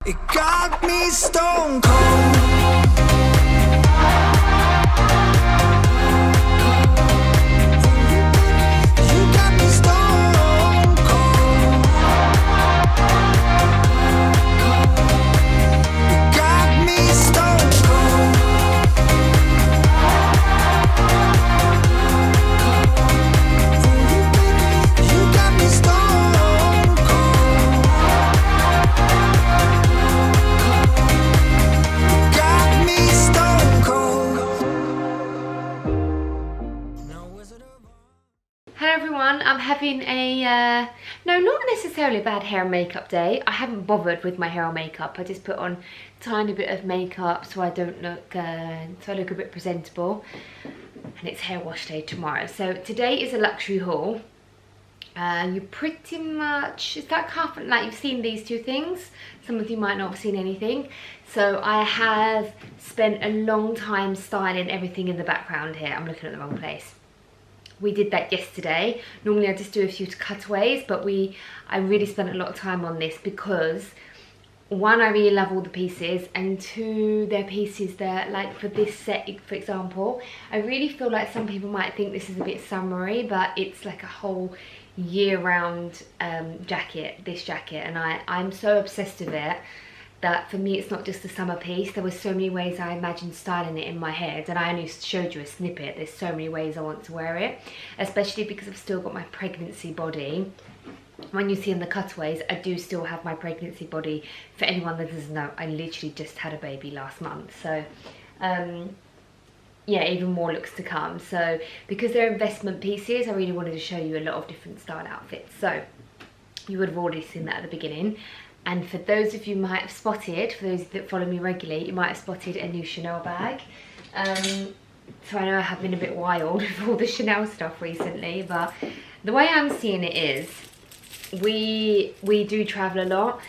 It got me stone cold. You got me stone cold. You got me stone cold. You got me stone cold. Got me stone cold. No wizard of Oz. Hello everyone, I'm having a, no, not necessarily a bad hair and makeup day. I haven't bothered with my hair or makeup. I just put on a tiny bit of makeup so I don't look, so I look a bit presentable. And it's hair wash day tomorrow. So today is a luxury haul. You pretty much, is that confident, like you've seen these two things? Some of you might not have seen anything. So I have spent a long time styling everything in the background here. I'm looking at the wrong place. We did that yesterday. Normally I just do a few cutaways, but I really spent a lot of time on this because one, I really love all the pieces, and two, they're pieces that, like for this set, for example, I really feel like some people might think this is a bit summery, but it's like a whole year-round jacket, this jacket, and I'm so obsessed with it that for me it's not just a summer piece. There were so many ways I imagined styling it in my head, and I only showed you a snippet. There's so many ways I want to wear it, especially because I've still got my pregnancy body. When you see in the cutaways, I do still have my pregnancy body. For anyone that doesn't know, I literally just had a baby last month, so yeah, even more looks to come. So because they're investment pieces, I really wanted to show you a lot of different style outfits. So you would have already seen that at the beginning. And for those of you who might have spotted, for those that follow me regularly, you might have spotted a new Chanel bag. So I know I have been a bit wild with all the Chanel stuff recently, but the way I'm seeing it is, we do travel a lot.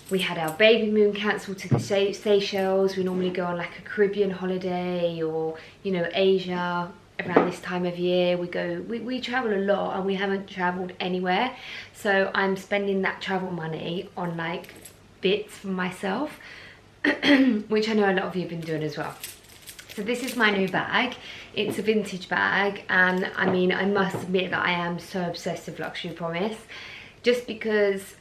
We had our baby moon cancelled to the Seychelles. We normally go on like a Caribbean holiday, or, you know, Asia around this time of year. We travel a lot, and we haven't travelled anywhere. So I'm spending that travel money on like bits for myself, which I know a lot of you have been doing as well. So this is my new bag. It's a vintage bag, and I mean, I must admit that I am so obsessed with Luxury Promise, just because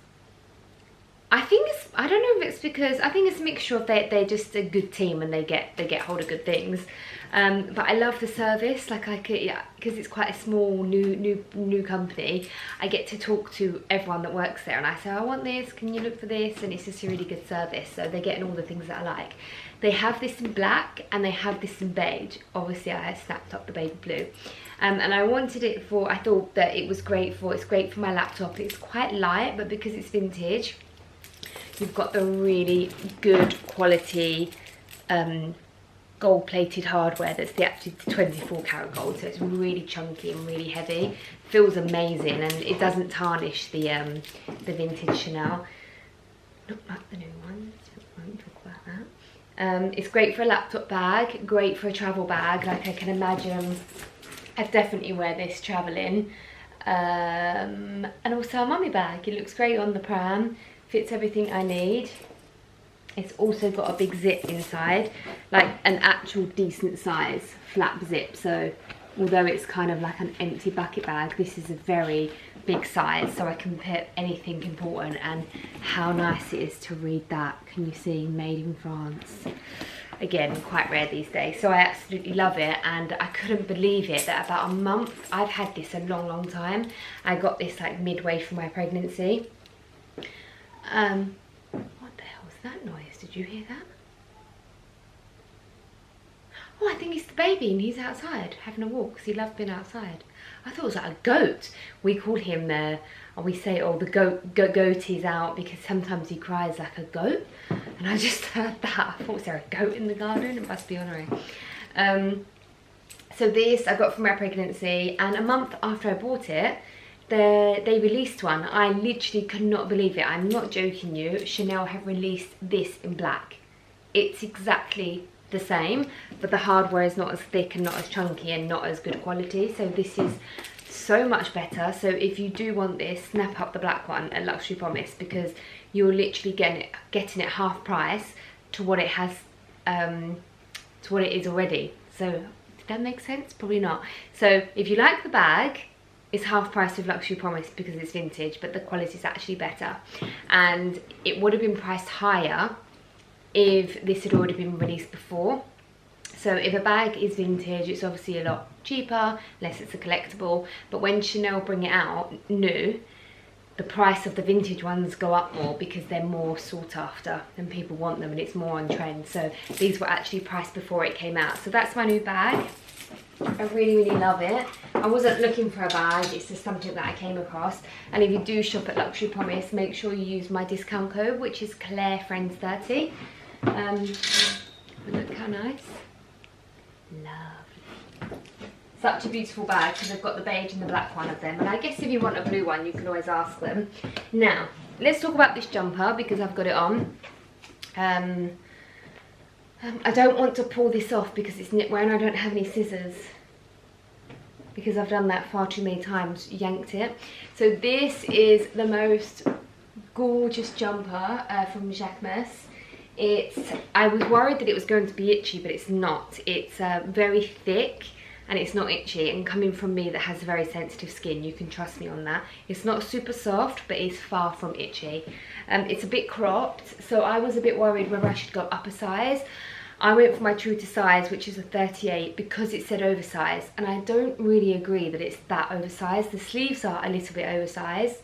I think it's, I don't know if it's because, I think it's a mixture of they're just a good team and they get hold of good things. But I love the service, like I could, yeah, because it's quite a small new company. I get to talk to everyone that works there, and I say, I want this, can you look for this? And it's just a really good service. So they're getting all the things that I like. They have this in black and they have this in beige. Obviously I snapped up the baby blue. And I wanted it for, I thought that it was great for, it's great for my laptop. It's quite light, but because it's vintage, you've got the really good quality gold plated hardware that's the actually 24 karat gold, so it's really chunky and really heavy. Feels amazing, and it doesn't tarnish the vintage Chanel. Not like the new ones, we won't talk about that. It's great for a laptop bag, great for a travel bag. Like I can imagine I'd definitely wear this traveling. And also a mummy bag. It looks great on the pram, fits everything I need. It's also got a big zip inside, like an actual decent size flap zip. So although it's kind of like an empty bucket bag, this is a very big size, so I can put anything important. And how nice it is to read that. Can you see, made in France? Again, quite rare these days, so I absolutely love it. And I couldn't believe it that about a month, I've had this a long time. I got this like midway through my pregnancy. What the hell was that noise? Did you hear that? Oh, I think it's the baby and he's outside having a walk because he loves being outside. I thought it was like a goat. We call him, we say, oh, the goat is out, because sometimes he cries like a goat. And I just heard that. I thought, was there a goat in the garden? It must be honouring. So this I got from my pregnancy, and a month after I bought it, they released one. I literally could not believe it. I'm not joking you. Chanel have released this in black. It's exactly the same, but the hardware is not as thick and not as chunky and not as good quality. So this is so much better. So if you do want this, snap up the black one at Luxury Promise, because you're literally getting it half price to what it has, to what it is already. So did that make sense? Probably not. So if you like the bag, it's half price with Luxury Promise because it's vintage, but the quality is actually better. And it would have been priced higher if this had already been released before. So if a bag is vintage, it's obviously a lot cheaper, unless it's a collectible. But when Chanel bring it out new, the price of the vintage ones go up more because they're more sought after and people want them and it's more on trend. So these were actually priced before it came out. So that's my new bag. I really, really love it. I wasn't looking for a bag, it's just something that I came across. And if you do shop at Luxury Promise, make sure you use my discount code, which is ClaireFriends30. Look how nice. Lovely. Such a beautiful bag because they've got the beige and the black one of them. And I guess if you want a blue one, you can always ask them. Now, let's talk about this jumper because I've got it on. I don't want to pull this off because it's knitwear and I don't have any scissors, because I've done that far too many times, yanked it. So this is the most gorgeous jumper from Jacquesmus. I was worried that it was going to be itchy, but it's not. It's very thick and it's not itchy, and coming from me that has very sensitive skin, you can trust me on that. It's not super soft, but it's far from itchy. It's a bit cropped, so I was a bit worried whether I should go up a size. I went for my true to size, which is a 38, because it said oversized, and I don't really agree that it's that oversized. The sleeves are a little bit oversized,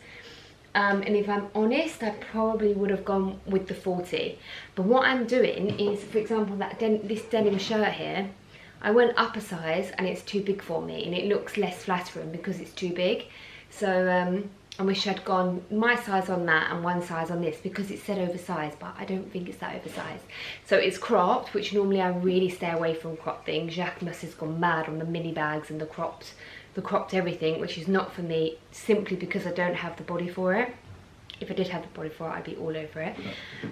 and if I'm honest, I probably would have gone with the 40. But what I'm doing is, for example, this denim shirt here, I went up a size and it's too big for me, and it looks less flattering because it's too big. So I wish I'd gone my size on that and one size on this, because it said oversized, but I don't think it's that oversized. So it's cropped, which normally I really stay away from cropped things. Jacquesmus has gone mad on the mini bags and the cropped everything, which is not for me, simply because I don't have the body for it. If I did have the body for it, I'd be all over it.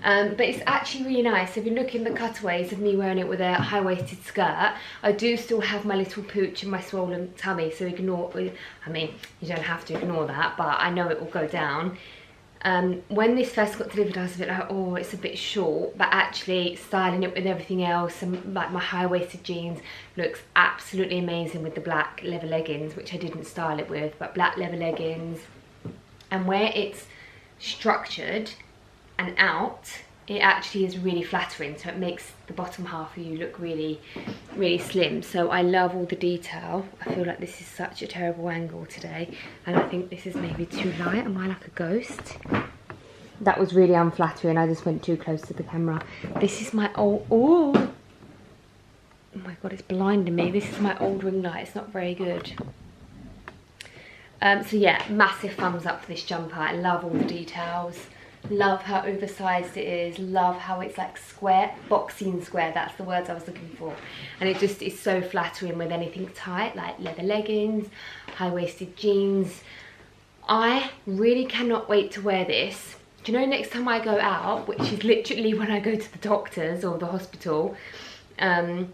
But it's actually really nice. If you look in the cutaways of me wearing it with a high-waisted skirt, I do still have my little pooch and my swollen tummy, so ignore, I mean, you don't have to ignore that, but I know it will go down. When this first got delivered, I was a bit like, oh, it's a bit short, but actually styling it with everything else, and like my high-waisted jeans looks absolutely amazing with the black leather leggings, which I didn't style it with, but black leather leggings. And where it's structured and out, it actually is really flattering, so it makes the bottom half of you look really, really slim. So I love all the detail. I feel like this is such a terrible angle today, and I think this is maybe too light. Am I like a ghost? That was really unflattering. I just went too close to the camera. This is my old, oh my god, it's blinding me. This is my old ring light. It's not very good. So yeah, massive thumbs up for this jumper. I love all the details, love how oversized it is, love how it's like square, boxy and square, that's the words I was looking for. And it just is so flattering with anything tight, like leather leggings, high-waisted jeans. I really cannot wait to wear this. Do you know, next time I go out, which is literally when I go to the doctors or the hospital, and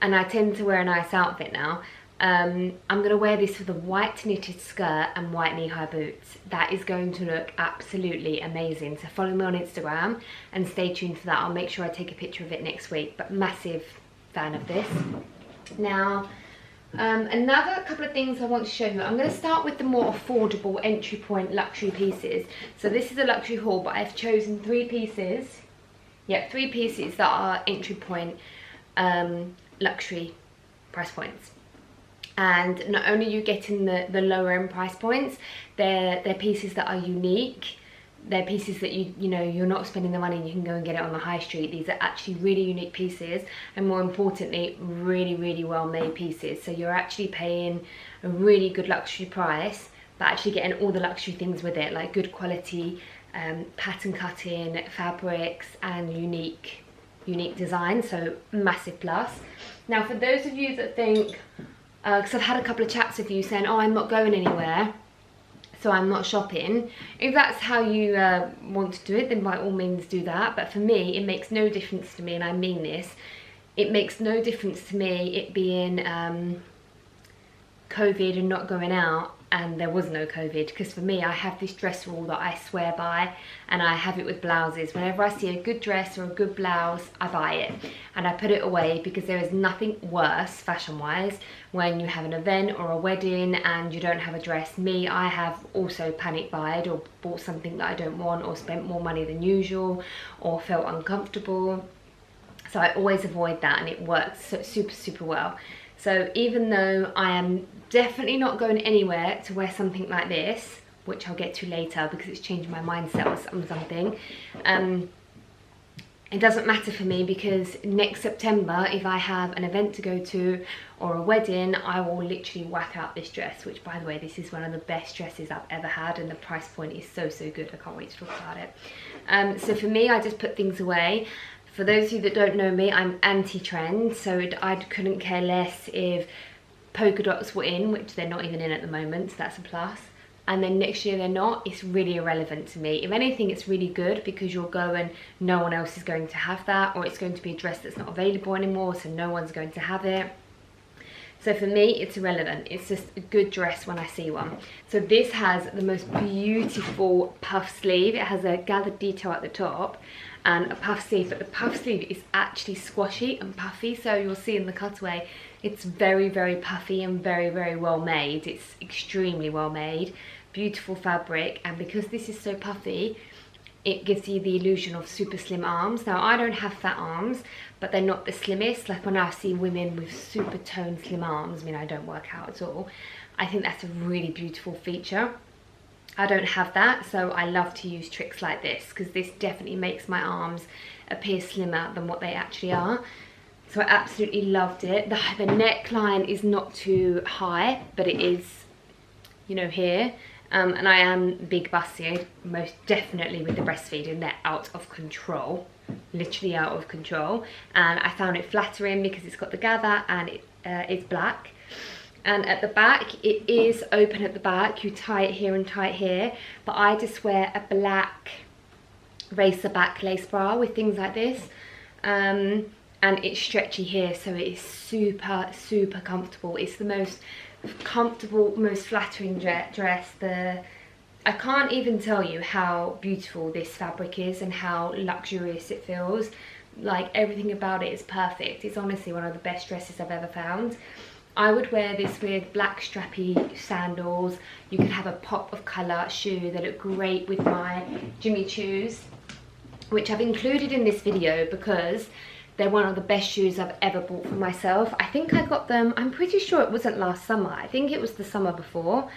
I tend to wear a nice outfit now, I'm going to wear this with a white knitted skirt and white knee-high boots. That is going to look absolutely amazing. So follow me on Instagram and stay tuned for that. I'll make sure I take a picture of it next week, but massive fan of this. Now, another couple of things I want to show you. I'm going to start with the more affordable entry point luxury pieces. So this is a luxury haul, but I've chosen 3 pieces. Yeah, 3 pieces that are entry point luxury price points. And not only are you getting the lower end price points, they're pieces that are unique. They're pieces that you know, you're not spending the money and you can go and get it on the high street. These are actually really unique pieces, and more importantly, really, really well made pieces. So you're actually paying a really good luxury price, but actually getting all the luxury things with it, like good quality pattern cutting, fabrics, and unique design. So massive plus. Now, for those of you that think, because I've had a couple of chats with you saying, oh, I'm not going anywhere, so I'm not shopping. If that's how you want to do it, then by all means do that. But for me, it makes no difference to me, and I mean this. It makes no difference to me, it being COVID and not going out, and there was no COVID, because for me, I have this dress rule that I swear by, and I have it with blouses. Whenever I see a good dress or a good blouse, I buy it and I put it away, because there is nothing worse fashion wise when you have an event or a wedding and you don't have a dress. I have also panic buyed or bought something that I don't want, or spent more money than usual, or felt uncomfortable. So I always avoid that, and it works super well. So even though I am definitely not going anywhere to wear something like this, which I'll get to later because it's changed my mindset on something, it doesn't matter for me, because next September, if I have an event to go to or a wedding, I will literally whack out this dress, which, by the way, this is one of the best dresses I've ever had, and the price point is so good. I can't wait to talk about it. So for me, I just put things away. For those of you that don't know me, I'm anti-trend, so I couldn't care less if polka dots were in, which they're not even in at the moment, so that's a plus. And then next year they're not. It's really irrelevant to me. If anything, it's really good, because you'll go and no one else is going to have that, or it's going to be a dress that's not available anymore, so no one's going to have it. So for me, it's irrelevant. It's just a good dress when I see one. So this has the most beautiful puff sleeve. It has a gathered detail at the top and a puff sleeve, but the puff sleeve is actually squashy and puffy. So you'll see in the cutaway, it's very puffy and very well made. It's extremely well made, beautiful fabric. And because this is so puffy, it gives you the illusion of super slim arms. Now, I don't have fat arms, but they're not the slimmest. Like when I see women with super toned slim arms, I mean, I don't work out at all, I think that's a really beautiful feature. I don't have that, so I love to use tricks like this, because this definitely makes my arms appear slimmer than what they actually are. So I absolutely loved it. The neckline is not too high, but it is, you know, here. And I am big busted, most definitely with the breastfeeding. They're out of control, literally out of control. And I found it flattering because it's got the gather and it's black. And at the back, it is open at the back. You tie it here and tie it here. But I just wear a black racer back lace bra with things like this. And it's stretchy here, so it is super comfortable. It's the most comfortable, most flattering dress. I can't even tell you how beautiful this fabric is and how luxurious it feels. Like, everything about it is perfect. It's honestly one of the best dresses I've ever found. I would wear this with black strappy sandals. You could have a pop of colour shoe. They look great with my Jimmy Choos, which I've included in this video because they're one of the best shoes I've ever bought for myself. I think I got them, I'm pretty sure it wasn't last summer. I think it was the summer before.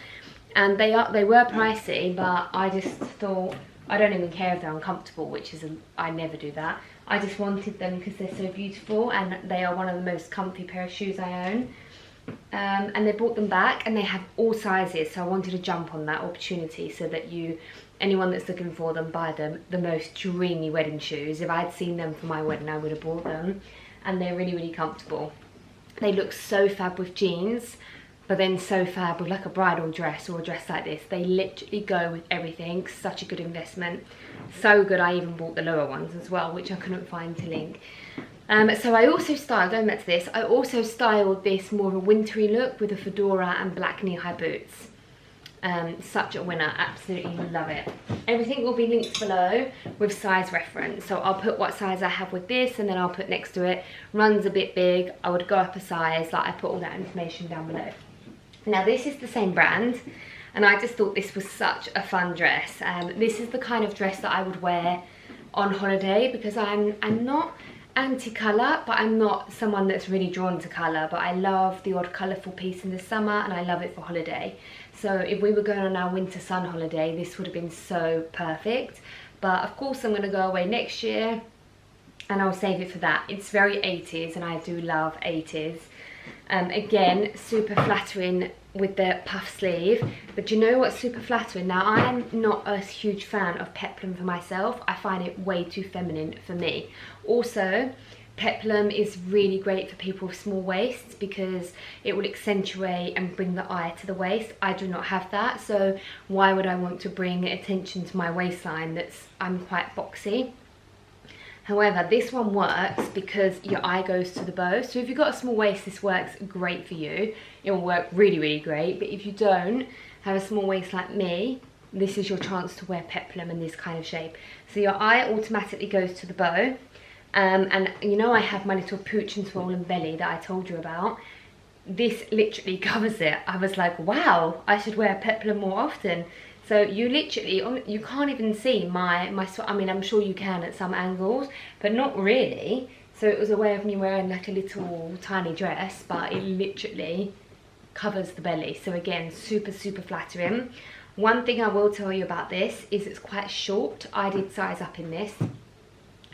And they were pricey, but I just thought, I don't even care if they're uncomfortable, which is, I never do that. I just wanted them because they're so beautiful, and they are one of the most comfy pair of shoes I own. And they brought them back, and they have all sizes, so I wanted to jump on that opportunity so that anyone that's looking for them, buy them. The most dreamy wedding shoes. If I'd seen them for my wedding, I would have bought them. And they're really comfortable. They look so fab with jeans, but then so fab with like a bridal dress or a dress like this. They literally go with everything. Such a good investment. So good, I even bought the lower ones as well, which I couldn't find to link. So I also styled, going back to this, I also styled this more of a wintry look with a fedora and black knee-high boots. Such a winner, absolutely love it. Everything will be linked below with size reference. So I'll put what size I have with this, and then I'll put next to it, runs a bit big, I would go up a size, like I put all that information down below. Now this is the same brand, and I just thought this was such a fun dress. This is the kind of dress that I would wear on holiday, because I'm not anti-colour, but I'm not someone that's really drawn to colour, but I love the odd colourful piece in the summer, and I love it for holiday. So if we were going on our winter sun holiday, this would have been so perfect. But of course I'm going to go away next year, and I'll save it for that. It's very 80s, and I do love 80s. Again, super flattering with the puff sleeve. But you know what's super flattering? Now, I'm not a huge fan of peplum for myself. I find it way too feminine for me. Also, peplum is really great for people with small waists because it will accentuate and bring the eye to the waist. I do not have that, so why would I want to bring attention to my waistline? I'm quite boxy. However, this one works because your eye goes to the bow. So if you've got a small waist, this works great for you. It will work really great. But if you don't have a small waist like me, this is your chance to wear peplum in this kind of shape. So your eye automatically goes to the bow. And you know I have my little pooch and swollen belly that I told you about. This literally covers it. I was like, wow, I should wear peplum more often. So you literally, you can't even see my I mean, I'm sure you can at some angles, but not really. So it was a way of me wearing like a little tiny dress, but it literally covers the belly. So again, super, super flattering. One thing I will tell you about this is it's quite short. I did size up in this.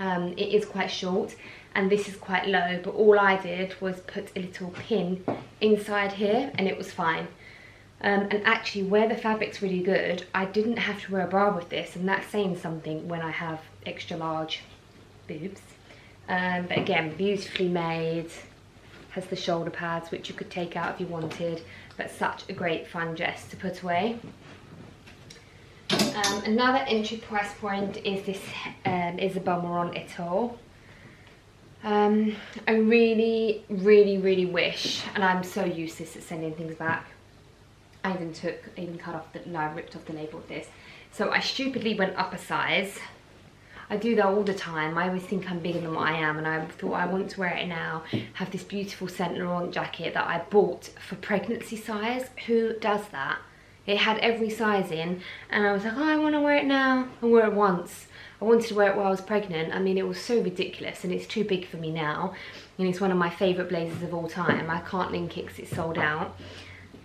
It is quite short and this is quite low, but all I did was put a little pin inside here and it was fine. And actually where the fabric's really good, I didn't have to wear a bra with this, and that's saying something when I have extra large boobs. But again, beautifully made, has the shoulder pads which you could take out if you wanted, but such a great fun dress to put away. Another entry price point is this Isabel Marant Etoile. I really, really, really wish, and I'm so useless at sending things back. I even cut off the, no, I ripped off the label of this. So I stupidly went up a size. I do that all the time. I always think I'm bigger than what I am, and I thought I want to wear it now. Have this beautiful Saint Laurent jacket that I bought for pregnancy size. Who does that? It had every size in, and I was like, oh, I want to wear it now. I wore it once. I wanted to wear it while I was pregnant. I mean, it was so ridiculous, and it's too big for me now. And it's one of my favourite blazers of all time. I can't link it because it's sold out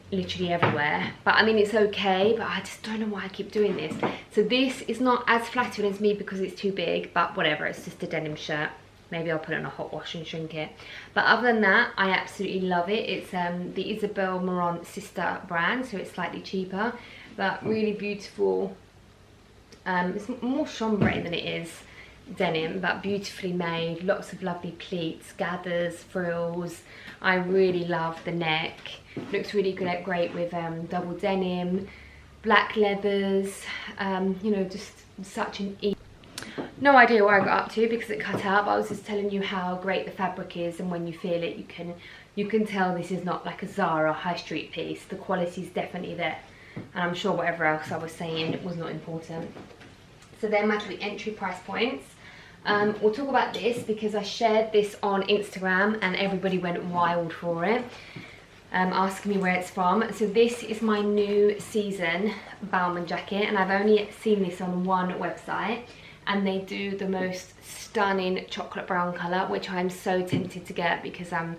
literally everywhere. But I mean, it's okay, but I just don't know why I keep doing this. So this is not as flattering as me because it's too big, but whatever, it's just a denim shirt. Maybe I'll put it on a hot wash and shrink it. But other than that, I absolutely love it. It's the Isabel Marant sister brand, so it's slightly cheaper, but really beautiful. It's more chambray than it is denim, but beautifully made, lots of lovely pleats, gathers, frills. I really love the neck. Looks really great with double denim, black leathers, you know, just such an easy. No idea where I got up to because it cut out, but I was just telling you how great the fabric is, and when you feel it, you can tell this is not like a Zara high street piece. The quality is definitely there, and I'm sure whatever else I was saying was not important. So they're my three entry price points. We'll talk about this because I shared this on Instagram and everybody went wild for it, asking me where it's from. So this is my new season Balmain jacket, and I've only seen this on one website, and they do the most stunning chocolate brown colour, which I'm so tempted to get because I'm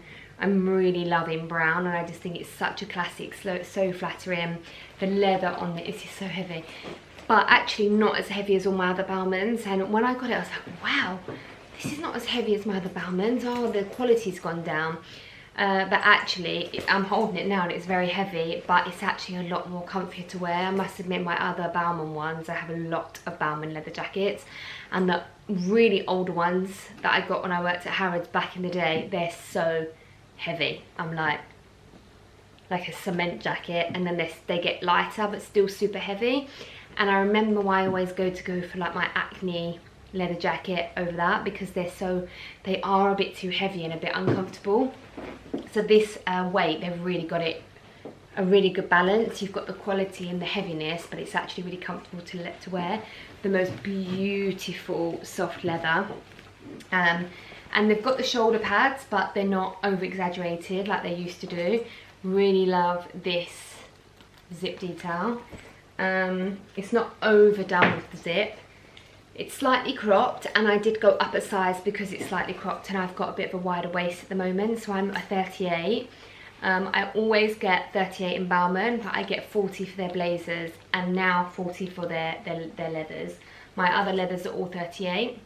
really loving brown, and I just think it's such a classic, so flattering. The leather on it is just so heavy, but actually not as heavy as all my other Balmains. And when I got it, I was like, wow, this is not as heavy as my other Balmains. Oh, the quality's gone down. But actually, I'm holding it now and it's very heavy, but it's actually a lot more comfier to wear. I must admit, my other Balmain ones, I have a lot of Balmain leather jackets, and the really older ones that I got when I worked at Harrods back in the day, they're so heavy. I'm like a cement jacket, and then they get lighter but still super heavy. And I remember why I always go for like my Acne leather jacket over that, because they are a bit too heavy and a bit uncomfortable. So this weight, they've really got it a really good balance. You've got the quality and the heaviness, but it's actually really comfortable to wear. The most beautiful soft leather. And they've got the shoulder pads, but they're not over exaggerated like they used to do. Really love this zip detail. It's not overdone with the zip. It's slightly cropped, and I did go up a size because it's slightly cropped, and I've got a bit of a wider waist at the moment, so I'm a 38. I always get 38 in Balmain, but I get 40 for their blazers, and now 40 for their leathers. My other leathers are all 38,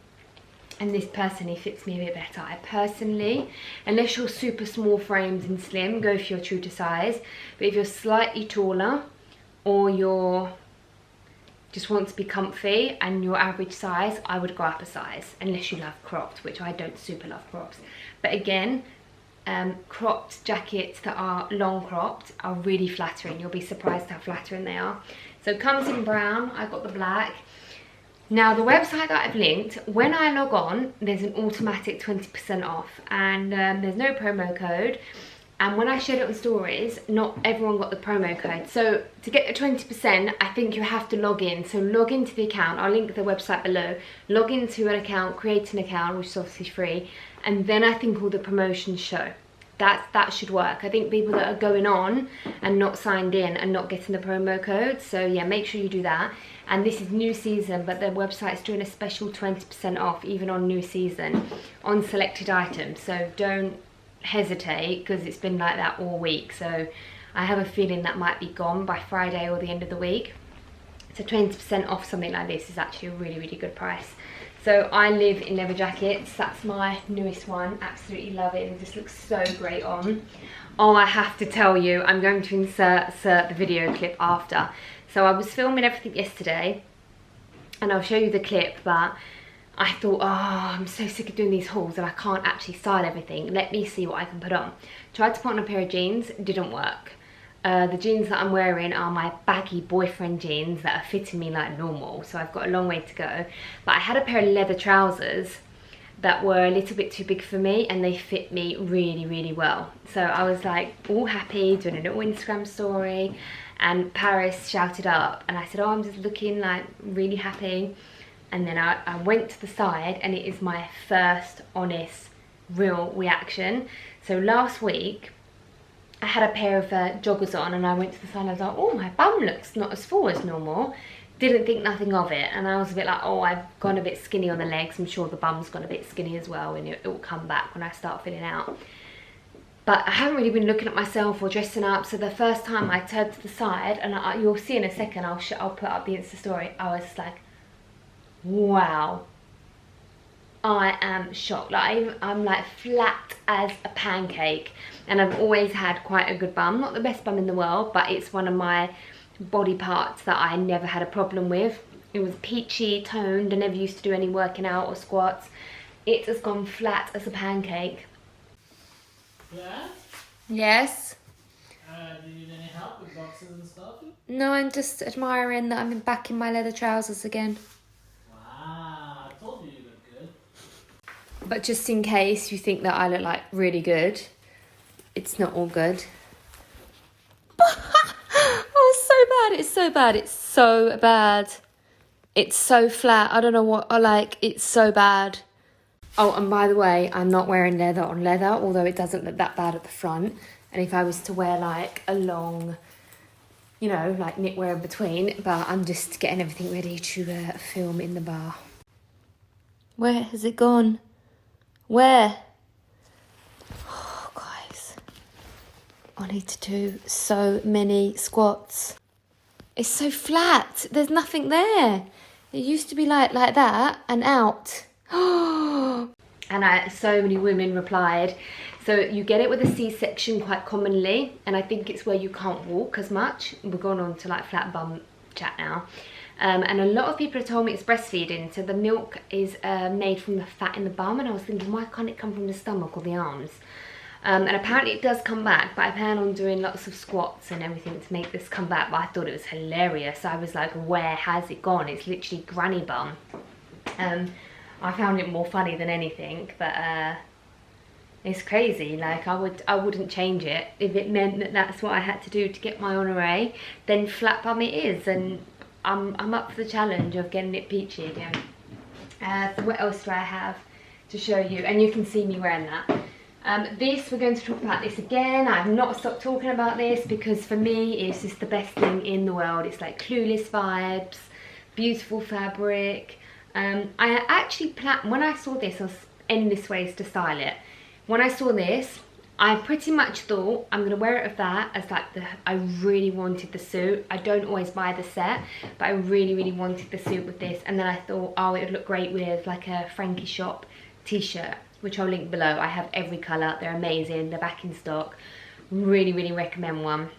and this personally fits me a bit better. I personally, unless you're super small frames and slim, go for your true to size, but if you're slightly taller, or you're just want to be comfy and your average size, I would go up a size, unless you love cropped, which I don't super love crops. But again, cropped jackets that are long cropped are really flattering. You'll be surprised how flattering they are. So it comes in brown, I got the black. Now the website that I've linked, when I log on, there's an automatic 20% off, and there's no promo code. and when I shared it on stories, not everyone got the promo code. So to get the 20%, I think you have to log in. So log into the account, I'll link the website below, log into an account, create an account, which is obviously free, and then I think all the promotions show. That should work. I think people that are going on and not signed in and not getting the promo code, so yeah, make sure you do that. And this is new season, but their website's doing a special 20% off even on new season on selected items, so don't hesitate, because it's been like that all week. So I have a feeling that might be gone by Friday or the end of the week. So 20% off something like this is actually a really, really good price. So I live in leather jackets. That's my newest one. Absolutely love it. It just looks so great on. Oh, I have to tell you, I'm going to insert the video clip after. So I was filming everything yesterday, and I'll show you the clip, but I thought, oh, I'm so sick of doing these hauls and I can't actually style everything. Let me see what I can put on. Tried to put on a pair of jeans, didn't work. The jeans that I'm wearing are my baggy boyfriend jeans that are fitting me like normal, so I've got a long way to go. But I had a pair of leather trousers that were a little bit too big for me, and they fit me really, really well. So I was like all happy, doing a little Instagram story, and Paris shouted up and I said, oh, I'm just looking like really happy. And then I went to the side, and it is my first honest, real reaction. So last week, I had a pair of joggers on, and I went to the side and I was like, oh, my bum looks not as full as normal. Didn't think nothing of it, and I was a bit like, oh, I've gone a bit skinny on the legs. I'm sure the bum's gone a bit skinny as well, and it will come back when I start filling out. But I haven't really been looking at myself or dressing up, so the first time I turned to the side, and you'll see in a second, I'll put up the Insta story, I was like, wow, I am shocked. Like I'm like flat as a pancake, and I've always had quite a good bum. Not the best bum in the world, but it's one of my body parts that I never had a problem with. It was peachy, toned. I never used to do any working out or squats. It has gone flat as a pancake. Yeah? Yes? Do you need any help with boxes and stuff? No, I'm just admiring that I'm back in my leather trousers again. Wow, I told you you look good. But just in case you think that I look like really good, it's not all good. Oh, it's so bad, it's so bad, it's so bad. It's so flat, I don't know what I like, it's so bad. Oh, and by the way, I'm not wearing leather on leather, although it doesn't look that bad at the front. And if I was to wear like a long, you know, like knitwear in between, but I'm just getting everything ready to film in the bar. Where has it gone? Where? Oh, guys. I need to do so many squats. It's so flat. There's nothing there. It used to be like that and out. And so many women replied. So you get it with a C-section quite commonly, and I think it's where you can't walk as much. We're going on to like flat bum chat now. And a lot of people have told me it's breastfeeding, so the milk is made from the fat in the bum, and I was thinking, why can't it come from the stomach or the arms? And apparently it does come back, but I plan on doing lots of squats and everything to make this come back. But I thought it was hilarious. I was like, where has it gone? It's literally granny bum. I found it more funny than anything, but it's crazy. Like I wouldn't change it. If it meant that that's what I had to do to get my honorary, then flat bum it is, and I'm up for the challenge of getting it peachy again. So what else do I have to show you? And you can see me wearing that. This, we're going to talk about this again. I've not stopped talking about this because for me it's just the best thing in the world. It's like Clueless vibes, beautiful fabric. I actually planned, when I saw this, I was endless ways to style it. When I saw this, I pretty much thought I'm gonna wear it with that as like I really wanted the suit. I don't always buy the set, but I really, really wanted the suit with this. And then I thought, oh, it would look great with like a Frankie Shop t-shirt, which I'll link below. I have every colour, they're amazing, they're back in stock. Really, really recommend one.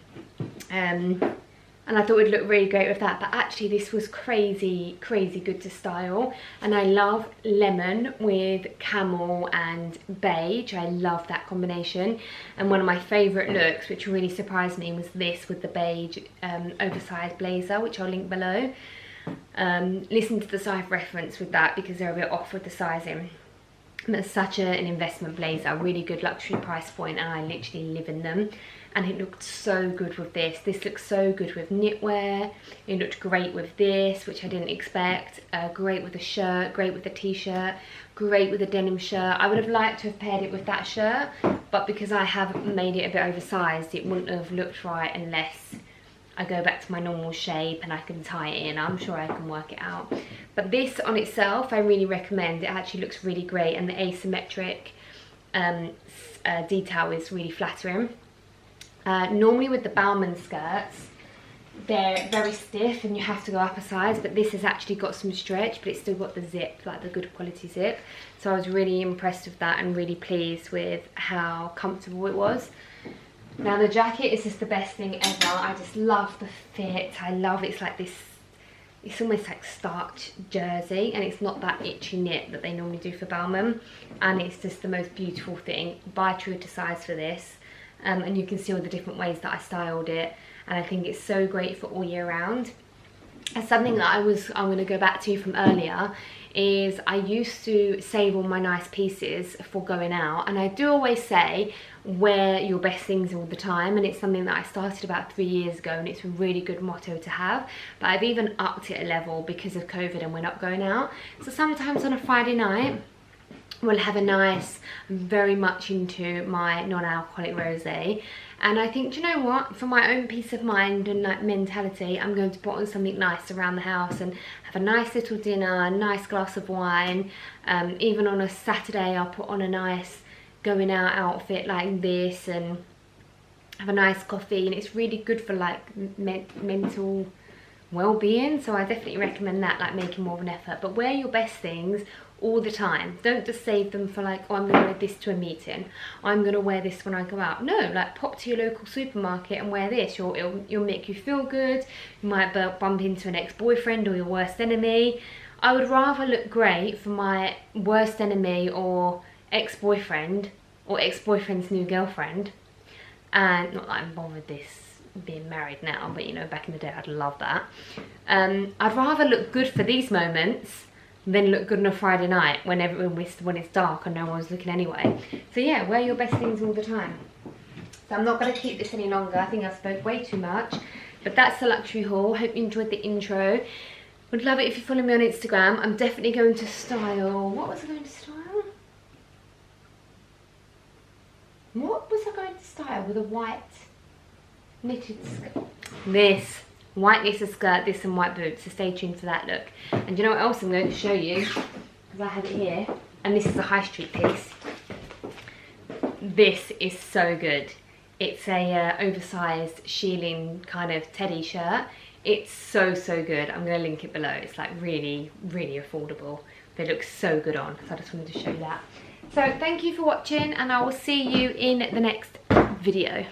And I thought it would look really great with that, but actually this was crazy, crazy good to style. And I love lemon with camel and beige. I love that combination. And one of my favourite looks, which really surprised me, was this with the beige oversized blazer, which I'll link below. Listen to the size reference with that because they're a bit off with the sizing. It's such an investment blazer, a really good luxury price point, and I literally live in them. And it looked so good with this. This looks so good with knitwear. It looked great with this, which I didn't expect. Great with a shirt, great with a t-shirt, great with a denim shirt. I would have liked to have paired it with that shirt, but because I have made it a bit oversized, it wouldn't have looked right unless I go back to my normal shape and I can tie it in. I'm sure I can work it out. But this on itself, I really recommend. It actually looks really great, and the asymmetric detail is really flattering. Normally with the Balmain skirts, they're very stiff and you have to go up a size, but this has actually got some stretch, but it's still got the zip, like the good quality zip. So I was really impressed with that and really pleased with how comfortable it was. Now the jacket is just the best thing ever. I just love the fit. I love it's like this, it's almost like starch jersey, and it's not that itchy knit that they normally do for Balmain, and it's just the most beautiful thing. Buy true to size for this. And you can see all the different ways that I styled it, and I think it's so great for all year round. And something that I'm going to go back to from earlier is I used to save all my nice pieces for going out, and I do always say wear your best things all the time, and it's something that I started about 3 years ago, and it's a really good motto to have. But I've even upped it a level because of COVID and we're not going out. So sometimes on a Friday night we'll have a nice, very much into my non-alcoholic rosé, and I think, do you know what, for my own peace of mind and like mentality, I'm going to put on something nice around the house and have a nice little dinner, a nice glass of wine. Even on a Saturday I'll put on a nice going out outfit like this and have a nice coffee, and it's really good for like mental well-being. So I definitely recommend that, like making more of an effort. But wear your best things all the time. Don't just save them for like, oh, I'm gonna wear this to a meeting, I'm gonna wear this when I go out. No, like pop to your local supermarket and wear this. It'll make you feel good. You might bump into an ex-boyfriend or your worst enemy. I would rather look great for my worst enemy or ex-boyfriend or ex-boyfriend's new girlfriend, and not that I'm bothered this being married now, but you know, back in the day I'd love that. I'd rather look good for these moments than look good on a Friday night when it's dark and no one's looking anyway. So yeah, wear your best things all the time. So I'm not going to keep this any longer. I think I spoke way too much, but that's the luxury haul. Hope you enjoyed the intro. Would love it if you follow me on Instagram. I'm definitely going to style, what was I going to style? What was I going to style with a white knitted skirt? This white knitted skirt, this and white boots, so stay tuned for that look. And you know what else I'm going to show you, because I have it here, and this is a high street piece. This is so good. It's a oversized shearling kind of teddy shirt. It's so good. I'm going to link it below. It's like really affordable. They look so good on, so I just wanted to show you that. So thank you for watching, and I will see you in the next video.